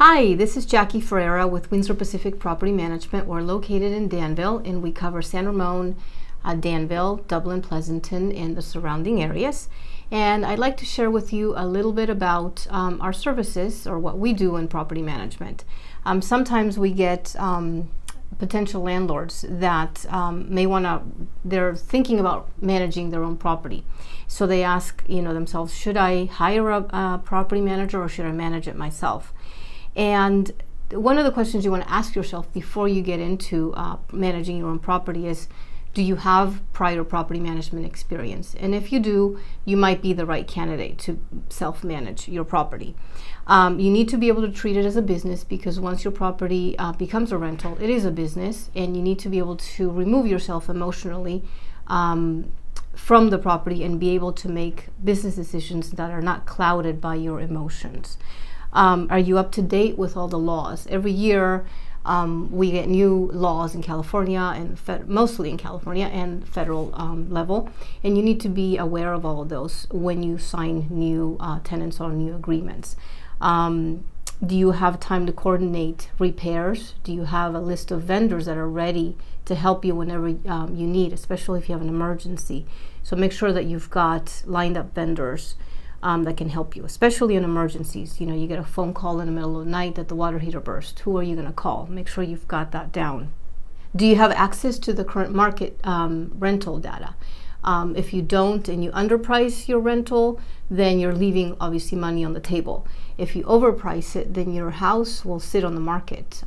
Hi, this is Jackie Ferreira with Windsor Pacific Property Management. We're located in Danville and we cover San Ramon, Danville, Dublin, Pleasanton, and the surrounding areas. And I'd like to share with you a little bit about our services or what we do in property management. Sometimes we get potential landlords that they're thinking about managing their own property. So they ask themselves, should I hire a property manager or should I manage it myself? And one of the questions you want to ask yourself before you get into managing your own property is, do you have prior property management experience? And if you do, you might be the right candidate to self-manage your property. You need to be able to treat it as a business, because once your property becomes a rental, it is a business, and you need to be able to remove yourself emotionally from the property and be able to make business decisions that are not clouded by your emotions. Are you up to date with all the laws? Every year we get new laws in California, and mostly in California and federal level, and you need to be aware of all of those when you sign new tenants or new agreements. Do you have time to coordinate repairs? Do you have a list of vendors that are ready to help you whenever you need, especially if you have an emergency? So make sure that you've got lined up vendors that can help you, especially in emergencies. You get a phone call in the middle of the night that the water heater burst. Who are you going to call? Make sure you've got that down. Do you have access to the current market rental data? If you don't and you underprice your rental, then you're leaving obviously money on the table. If you overprice it, then your house will sit on the market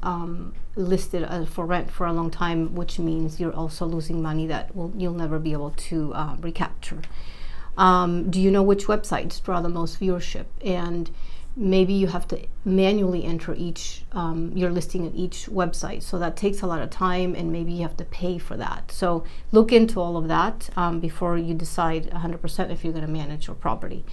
listed for rent for a long time, which means you're also losing money that you'll never be able to recapture. Do you know which websites draw the most viewership? And maybe you have to manually enter your listing at each website. So that takes a lot of time, and maybe you have to pay for that. So look into all of that before you decide 100% if you're going to manage your property.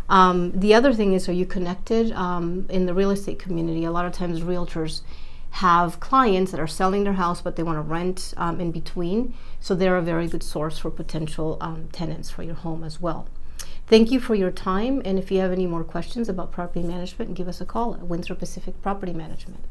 The other thing is, are you connected in the real estate community? A lot of times realtors have clients that are selling their house, but they want to rent in between. So they're a very good source for potential tenants for your home as well. Thank you for your time. And if you have any more questions about property management, give us a call at Windsor Pacific Property Management.